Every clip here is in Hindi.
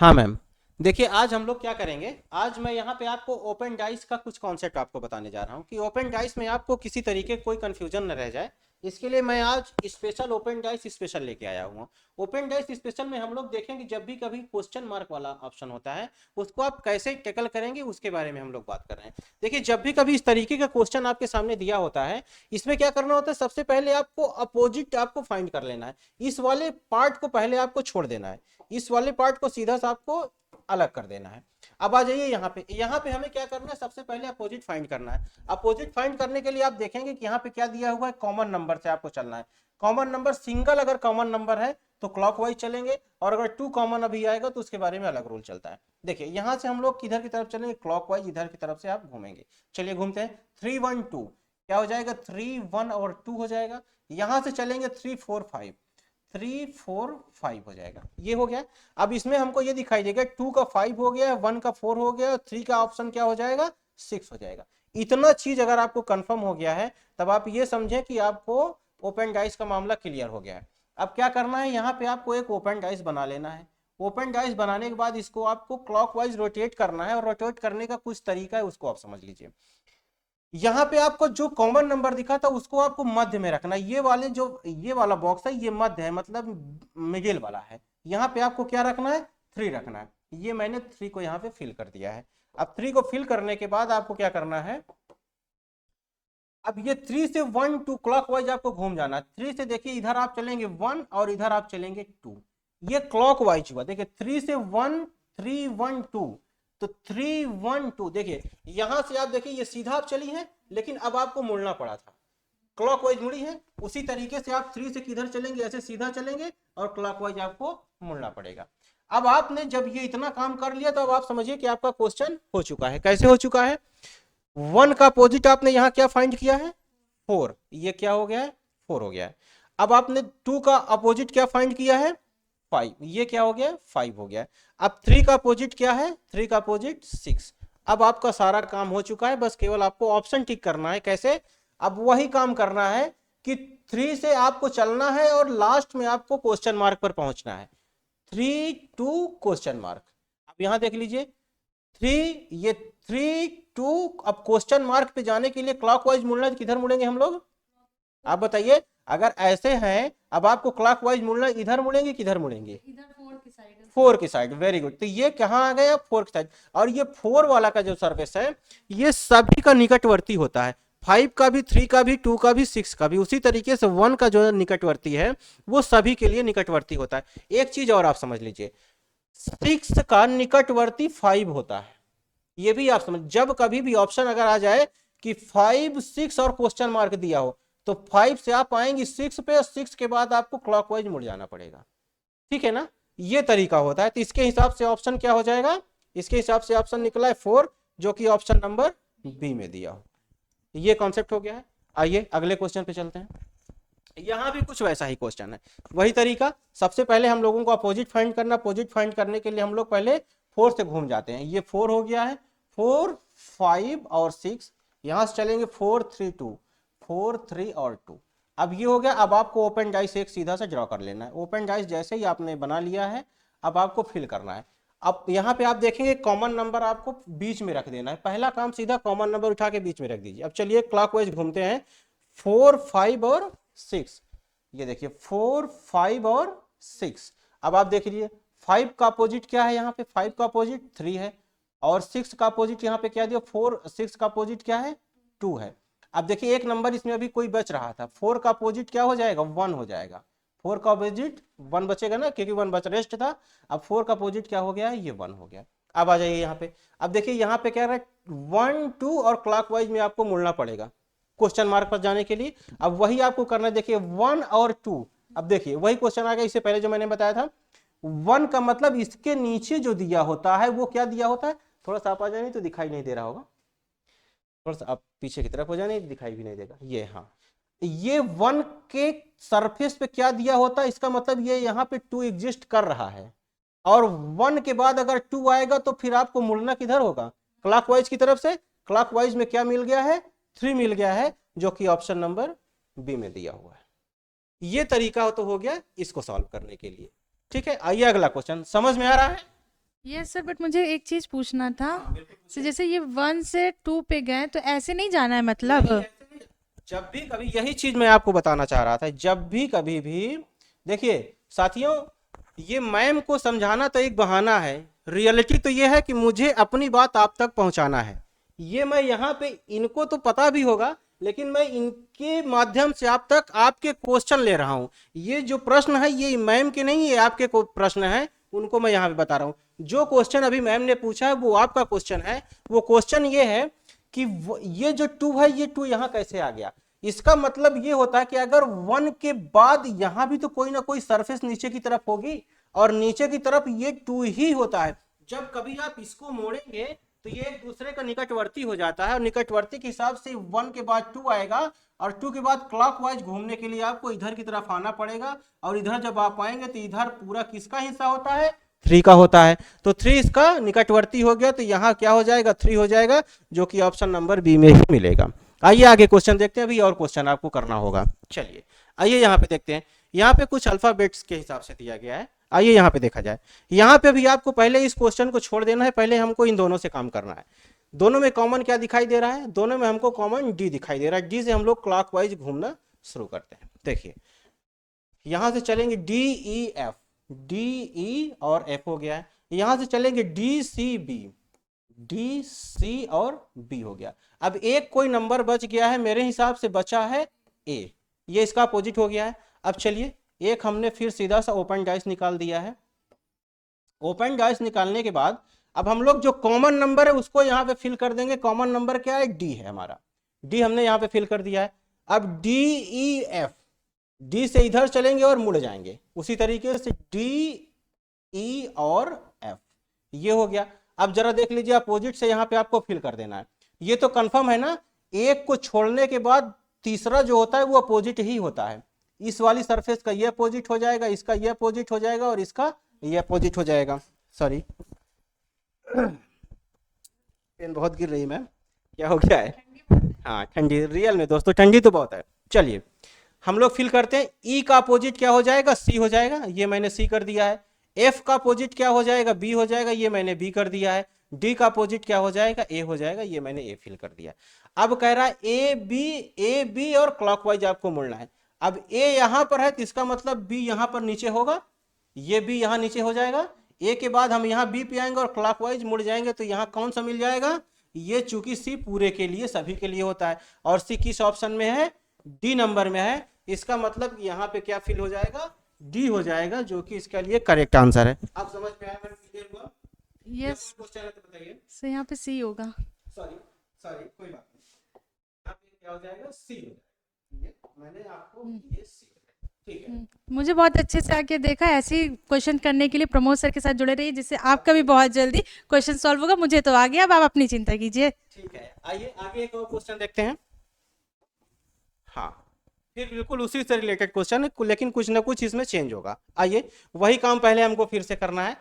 हाँ मैम। देखिए आज हम लोग क्या करेंगे, आज मैं यहाँ पे आपको ओपन डाइस का कुछ कॉन्सेप्ट आपको बताने जा रहा हूँ कि ओपन डाइस में आपको किसी तरीके कोई कंफ्यूजन न रह जाए। इसके लिए मैं आज स्पेशल ओपन डाइस स्पेशल लेके आया हूँ। ओपन डाइस स्पेशल में हम लोग देखेंगे जब भी कभी क्वेश्चन मार्क वाला ऑप्शन होता है उसको आप कैसे टैकल करेंगे उसके बारे में हम लोग बात कर रहे हैं। देखिए जब भी कभी इस तरीके का क्वेश्चन आपके सामने दिया होता है, इसमें क्या करना होता है, सबसे पहले आपको अपोजिट आपको फाइंड कर लेना है। इस वाले पार्ट को पहले आपको छोड़ देना है, इस वाले पार्ट को सीधा सा आपको अलग कर देना है। अब आ जाइए यहाँ पे हमें क्या करना है, सबसे पहले अपोजिट फाइंड करना है। अपोजिट फाइंड करने के लिए आप देखेंगे कि यहाँ पे क्या दिया हुआ है, कॉमन नंबर से आपको चलना है। कॉमन नंबर सिंगल अगर कॉमन नंबर है तो क्लॉकवाइज चलेंगे, और अगर टू कॉमन अभी आएगा तो उसके बारे में अलग रूल चलता है। देखिए यहाँ से हम लोग किधर की तरफ चलेंगे, क्लॉकवाइज इधर की तरफ से आप घूमेंगे। चलिए घूमते हैं। 3 1 2 क्या हो जाएगा, 3 1 और 2 हो जाएगा। यहाँ से चलेंगे 3 4 5, 3 4 5 हो जाएगा, ये हो गया। अब इसमें हमको ये दिखाई देगा 2 का 5 हो गया, 1 का 4 हो गया, 3 का ऑप्शन क्या हो जाएगा, 6 हो जाएगा। इतना चीज अगर आपको कंफर्म हो गया है तब आप ये समझे कि आपको ओपन डाइस का मामला क्लियर हो गया है। अब क्या करना है, यहाँ पे आपको एक ओपन डाइस बना लेना है। ओपन डाइस बनाने के बाद इसको आपको क्लॉकवाइज रोटेट करना है, और रोटेट करने का कुछ तरीका है उसको आप समझ लीजिए। यहाँ पे आपको जो कॉमन नंबर दिखा था उसको आपको मध्य में रखना है। ये वाले जो ये वाला बॉक्स है ये मध्य है, मतलब मिडिल वाला है। यहाँ पे आपको क्या रखना है, 3 रखना है। ये मैंने 3 को यहाँ पे फिल कर दिया है। अब 3 को फिल करने के बाद आपको क्या करना है, अब ये 3 से 1 2 क्लॉकवाइज आपको घूम जाना है। 3 से देखिए इधर आप चलेंगे 1 और इधर आप चलेंगे 2, ये क्लॉकवाइज हुआ। देखिए 3 से 1 3 1 2, तो 3 1 2 देखिए यहां से आप देखिए ये सीधा आप चली है, लेकिन अब आपको मुड़ना पड़ा था, क्लॉकवाइज मुड़ी है। उसी तरीके से आप 3 से किधर चलेंगे, ऐसे सीधा चलेंगे और क्लॉकवाइज आपको मुड़ना पड़ेगा। अब आपने जब ये इतना काम कर लिया तो अब आप समझिए कि आपका क्वेश्चन हो चुका है। कैसे हो चुका है, 1 का अपोजिट आपने यहाँ क्या फाइंड किया है, 4, ये क्या हो गया है, 4 हो गया है। अब आपने 2 का अपोजिट क्या फाइंड किया है, 5, ये क्या हो गया, 5 हो गया। अब 3 का अपोजिट क्या है, 3 का अपोजिट 6। अब आपका सारा काम हो चुका है, बस केवल आपको ऑप्शन टिक करना है। कैसे, अब वही काम करना है कि 3 से आपको चलना है और लास्ट में आपको क्वेश्चन मार्क पर पहुंचना है। 3 2 क्वेश्चन मार्क। अब यहां देख लीजिए 3, ये 3 2। अब क्वेश्चन मार्क पे जाने के लिए क्लॉकवाइज मुड़ना है, किधर मुड़ेंगे हम लोग, आप बताइए। अगर ऐसे हैं, अब आपको क्लॉकवाइज मुड़ना, इधर मुड़ेंगे किधर मुड़ेंगे, इधर 4 की साइड है। 4 की साइड। वेरी गुड, तो ये कहाँ आ गया, 4 की साइड। और ये 4 वाला का जो सरफेस है ये सभी का निकटवर्ती होता है, 5 का भी, 3 का भी, 2 का भी, 6 का भी। उसी तरीके से 1 का जो निकटवर्ती है वो सभी के लिए निकटवर्ती होता है। एक चीज और आप समझ लीजिए, 6 का निकटवर्ती 5 होता है। ये भी आप समझ, जब कभी भी ऑप्शन अगर आ जाए कि 5 6 और क्वेश्चन मार्क दिया हो तो 5 से आप आएंगे 6 पे, और 6 के बाद आपको क्लॉकवाइज मुड़ जाना पड़ेगा। ठीक है ना, ये तरीका होता है। तो इसके हिसाब से ऑप्शन क्या हो जाएगा, इसके हिसाब से ऑप्शन निकला है 4, जो कि ऑप्शन नंबर बी में दिया हो। ये कॉन्सेप्ट हो गया है। आइए अगले क्वेश्चन पे चलते हैं। यहां भी कुछ वैसा ही क्वेश्चन है, वही तरीका। सबसे पहले हम लोगों को अपोजिट फाइंड करना, अपोजिट फाइंड करने के लिए हम लोग पहले 4 से घूम जाते हैं। ये 4 हो गया है, 4 5 और 6, यहां से चलेंगे 4 3 2, 4 3 और 2। अब ये हो गया। अब आपको ओपन डाइस एक सीधा सा ड्रॉ कर लेना है। ओपन डाइस जैसे ही आपने बना लिया है, अब आपको फिल करना है। अब यहाँ पे आप देखेंगे कॉमन नंबर आपको बीच में रख देना है। पहला काम सीधा कॉमन नंबर उठा के बीच में रख दीजिए। अब चलिए क्लॉकवाइज घूमते हैं, 4 5 और 6। ये देखिए 4 5 और 6। अब आप देख लीजिए 5 का अपोजिट क्या है, यहाँ पे 5 का अपोजिट 3 है, और 6 का अपोजिट यहाँ पे क्या दिया, 4 6 का अपोजिट क्या है, 2 है। अब देखिए एक नंबर इसमें अभी कोई बच रहा था, 4 का अपोजिट क्या हो जाएगा, 1 हो जाएगा। 4 का अपोजिट 1 बचेगा ना, क्योंकि 1 बच रेस्ट था। अब 4 का अपोजिट क्या हो गया है, ये 1 हो गया। अब आ जाइए यहाँ पे। अब देखिए यहाँ पे क्या रहा है, 1 2 और क्लॉकवाइज में आपको मुड़ना पड़ेगा क्वेश्चन मार्क पर जाने के लिए। अब वही आपको करना है। देखिए 1 और 2, अब देखिए वही क्वेश्चन आ गया, इससे पहले जो मैंने बताया था। 1 का मतलब इसके नीचे जो दिया होता है वो क्या दिया होता है, थोड़ा सा आप आ जाए तो दिखाई नहीं दे रहा होगा, थोड़ा सा आप पीछे की तरफ हो जाए, दिखाई भी नहीं देगा। ये हाँ, ये 1 के सरफेस पे क्या दिया होता है, इसका मतलब ये यहाँ पे 2 एग्जिस्ट कर रहा है। और 1 के बाद अगर 2 आएगा तो फिर आपको मुड़ना किधर होगा, क्लॉकवाइज की तरफ से। क्लॉकवाइज में क्या मिल गया है, 3 मिल गया है, जो कि ऑप्शन नंबर बी में दिया हुआ है। ये तरीका तो हो गया इसको सॉल्व करने के लिए। ठीक है, आइए अगला क्वेश्चन, समझ में आ रहा है। यस सर, बट मुझे एक चीज पूछना था। हाँ बिल्कुल सर पूछिए। जैसे ये 1 से 2 पे गए तो ऐसे नहीं जाना है मतलब? नहीं ऐसे नहीं, जब भी कभी यही चीज मैं आपको बताना चाह रहा था, जब भी कभी भी देखिए साथियों, ये मैम को समझाना तो एक बहाना है, रियलिटी तो ये है कि मुझे अपनी बात आप तक पहुंचाना है। ये मैं यहाँ पे इनको तो पता भी होगा, लेकिन मैं इनके माध्यम से आप तक आपके क्वेश्चन ले रहा हूँ। ये जो प्रश्न है ये मैम के नहीं, ये आपके प्रश्न है, उनको मैं यहाँ पे बता रहा हूँ। जो क्वेश्चन अभी मैम ने पूछा है वो आपका क्वेश्चन है। वो क्वेश्चन ये है कि ये जो टू है, ये टू यहां कैसे आ गया। इसका मतलब ये होता है कि अगर वन के बाद यहां भी तो कोई ना कोई सरफेस नीचे की तरफ होगी, और नीचे की तरफ ये टू ही होता है। जब कभी आप इसको मोड़ेंगे तो ये एक दूसरे का निकटवर्ती हो जाता है, और निकटवर्ती के हिसाब से वन के बाद टू आएगा, और टू के बाद क्लॉकवाइज घूमने के लिए आपको इधर की तरफ आना पड़ेगा, और इधर जब आप आएंगे तो इधर पूरा किसका हिस्सा होता है, थ्री का होता है। तो थ्री इसका निकटवर्ती हो गया, तो यहाँ क्या हो जाएगा, थ्री हो जाएगा, जो कि ऑप्शन नंबर बी में ही मिलेगा। आइए आगे क्वेश्चन देखते हैं, अभी और क्वेश्चन आपको करना होगा। चलिए आइए यहाँ पे देखते हैं। यहाँ पे कुछ अल्फाबेट्स के हिसाब से दिया गया है, आइए यहाँ पे देखा जाए। यहाँ पे भी आपको पहले इस क्वेश्चन को छोड़ देना है, पहले हमको इन दोनों से काम करना है। दोनों में कॉमन क्या दिखाई दे रहा है, दोनों में हमको कॉमन डी दिखाई दे रहा है। डी से हम लोग क्लॉकवाइज घूमना शुरू करते हैं। देखिए यहां से चलेंगे D E F, D E और एफ हो गया है। यहां से चलेंगे D C B, D C और बी हो गया। अब एक कोई नंबर बच गया है, मेरे हिसाब से बचा है ए, ये इसका अपोजिट हो गया है। अब चलिए एक हमने फिर सीधा सा ओपन डाइस निकाल दिया है। ओपन डाइस निकालने के बाद अब हम लोग जो कॉमन नंबर है उसको यहाँ पे फिल कर देंगे। कॉमन नंबर क्या है, डी है हमारा, डी हमने यहाँ पे फिल कर दिया है। अब डी ई एफ, डी से इधर चलेंगे और मुड़ जाएंगे, उसी तरीके से डी ई और एफ, ये हो गया। अब जरा देख लीजिए अपोजिट से यहाँ पे आपको फिल कर देना है। ये तो कंफर्म है ना, एक को छोड़ने के बाद तीसरा जो होता है वो अपोजिट ही होता है। इस वाली सरफेस का ये अपोजिट हो जाएगा, इसका ये अपोजिट हो जाएगा, और इसका ये अपोजिट हो जाएगा। सॉरी पेन बहुत गिर रही मैम, क्या हो गया है। हाँ ठंडी, रियल में दोस्तों ठंडी तो बहुत है। चलिए हम लोग फिल करते हैं। ई का अपोजिट क्या हो जाएगा, सी हो जाएगा, ये मैंने सी कर दिया है। एफ का अपोजिट क्या हो जाएगा, बी हो जाएगा, ये मैंने बी कर दिया है। डी का अपोजिट क्या हो जाएगा, ए हो जाएगा, ये मैंने ए फिल कर दिया। अब कह रहा है ए बी और क्लॉकवाइज आपको मुड़ना है। अब ए यहां पर है तो इसका मतलब बी यहां पर नीचे होगा, ये बी यहां नीचे हो जाएगा। ए के बाद हम यहाँ बी पे आएंगे और क्लॉकवाइज मुड़ जाएंगे, तो यहाँ कौन सा मिल जाएगा, ये चूंकि सी पूरे के लिए सभी के लिए होता है, और सी किस ऑप्शन में है, डी नंबर में है। इसका मतलब यहाँ पे क्या फिल हो जाएगा, डी हो जाएगा, जो कि इसके लिए करेक्ट आंसर है। आप समझ में आया, क्लियर हुआ। या यस कोई क्वेश्चन है तो बताइए। सर, यहाँ पे सी होगा। सॉरी सॉरी कोई बात नहीं, यहाँ पे क्या हो जाएगा, सी हो जाएगा, ये मैंने आपको ये सी, ठीक है। मुझे बहुत अच्छे से आके देखा, ऐसे ही क्वेश्चन करने के लिए प्रमोद सर के साथ जुड़े रहिए, जिससे आपका भी बहुत जल्दी क्वेश्चन सॉल्व होगा। मुझे तो आ गया, अब आप अपनी चिंता कीजिए। ठीक है आइए आगे एक और क्वेश्चन देखते हैं। हाँ फिर बिल्कुल उसी से रिलेटेड क्वेश्चन है, लेकिन कुछ ना कुछ इसमें चेंज होगा। आइए वही काम पहले हमको फिर से करना है।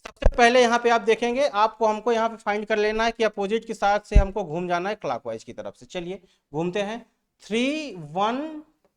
सबसे पहले यहाँ पे आप देखेंगे, आपको हमको यहाँ पे फाइंड कर लेना है कि अपोजिट के साथ से हमको घूम जाना है क्लॉकवाइज की तरफ से। चलिए घूमते हैं, 3 1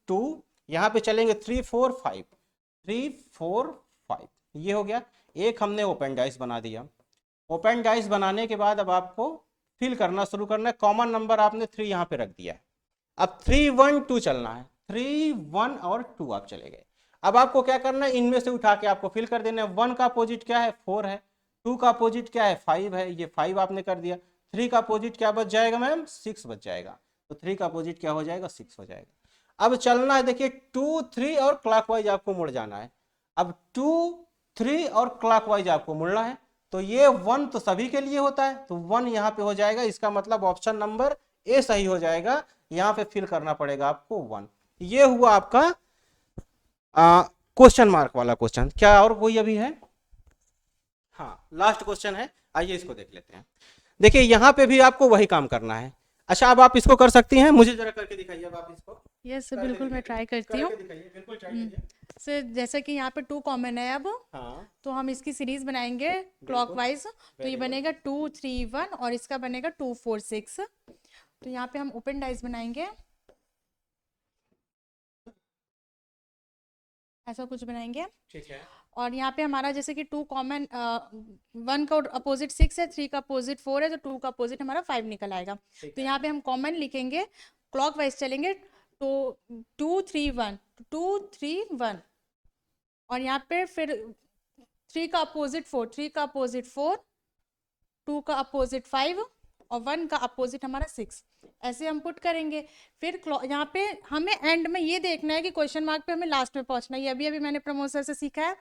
2, यहाँ पे चलेंगे 3 4 5, 3 4 5, ये हो गया। एक हमने ओपन डाइस बना दिया। ओपन डाइस बनाने के बाद अब आपको फिल करना शुरू करना है। कॉमन नंबर आपने 3 यहाँ पे रख दिया है। अब 3 1 2 चलना है, 3 1 और 2 आप चले गए। अब आपको क्या करना है, इनमें से उठा के आपको फिल कर देना है। 1 का अपोजिट क्या है, 4 है। 2 का अपोजिट क्या है, 5 है, ये 5 आपने कर दिया। 3 का अपोजिट क्या बच जाएगा मैम, 6 बच जाएगा। तो 3 का अपोजिट क्या हो जाएगा, 6 हो जाएगा। अब चलना है, देखिए 2 3 और क्लॉकवाइज आपको मुड़ जाना है। अब 2 3 और क्लॉकवाइज आपको मुड़ना है, तो ये 1 तो सभी के लिए होता है, तो 1 यहाँ पे हो जाएगा। इसका मतलब ऑप्शन नंबर ए सही हो जाएगा। यहाँ पे फिल करना पड़ेगा आपको 1। ये हुआ आपका क्वेश्चन मार्क वाला क्वेश्चन। क्या और कोई अभी है, हाँ लास्ट क्वेश्चन है, आइए इसको देख लेते हैं। देखिए यहाँ पे भी आपको वही काम करना है। अच्छा अब आप इसको कर सकती हैं, मुझे जरा करके दिखाइए। अब आप इसको यस सर, करके बिल्कुल मैं दिखाइए, ट्राई करती हूँ। करके दिखाइए, बिल्कुल ट्राई कीजिए। सर जैसा कि यहाँ पे 2 कॉमन है अब, हाँ तो हम इसकी सीरीज बनाएंगे क्लॉकवाइज। तो ये वेरी गुड। बनेगा 2 3 1 और इसका बनेगा 2 4 6। तो यहाँ पे हम ओपन डाइस बनाएंगे, ऐसा कुछ बनाएंगे। ठीक है। और यहाँ पे हमारा जैसे कि 2 कॉमन, 1 का अपोजिट 6 है, 3 का अपोजिट 4 है, तो 2 का अपोजिट हमारा 5 निकल आएगा। तो यहाँ पे हम कॉमन लिखेंगे, क्लॉक वाइज चलेंगे, तो 2 3 1, 2 3 1, और यहाँ पे फिर 3 का अपोजिट 4, 3 का अपोजिट 4, 2 का अपोजिट 5 और 1 का अपोजिट हमारा 6, ऐसे हम पुट करेंगे। फिर यहाँ पे हमें एंड में ये देखना है कि क्वेश्चन मार्क पे हमें लास्ट में पहुंचना है। ये अभी मैंने प्रमोद सर से सीखा है,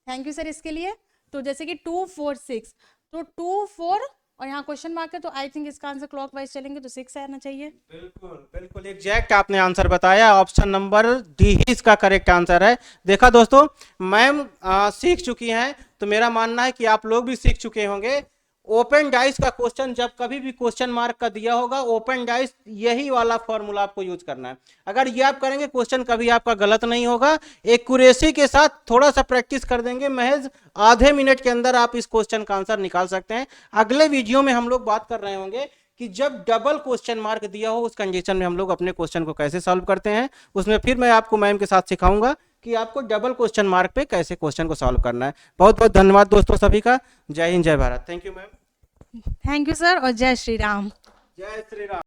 थैंक यू सर इसके लिए। तो जैसे कि 2 4 6, तो 2 4 और यहाँ क्वेश्चन मार्क है, तो आई थिंक इसका आंसर क्लॉकवाइज चलेंगे तो 6 आना चाहिए। बिल्कुल बिल्कुल एग्जैक्ट आपने आंसर बताया, ऑप्शन नंबर डी ही इसका करेक्ट आंसर है। देखा दोस्तों, मैम सीख चुकी हैं, तो मेरा मानना है कि आप लोग भी सीख चुके होंगे। ओपन डाइस का क्वेश्चन जब कभी भी क्वेश्चन मार्क का दिया होगा, ओपन डाइस यही वाला फॉर्मूला आपको यूज करना है। अगर ये आप करेंगे, क्वेश्चन कभी आपका गलत नहीं होगा। एक्यूरेसी के साथ थोड़ा सा प्रैक्टिस कर देंगे, महज आधे मिनट के अंदर आप इस क्वेश्चन का आंसर निकाल सकते हैं। अगले वीडियो में हम लोग बात कर रहे होंगे कि जब डबल क्वेश्चन मार्क दिया हो, उस कंडीशन में हम लोग अपने क्वेश्चन को कैसे सॉल्व करते हैं। उसमें फिर मैं आपको मैम के साथ सिखाऊंगा कि आपको डबल क्वेश्चन मार्क पे कैसे क्वेश्चन को सॉल्व करना है। बहुत बहुत धन्यवाद दोस्तों सभी का। जय हिंद, जय Bharat. Thank you ma'am. Thank you sir, और जय श्री राम। जय श्री राम।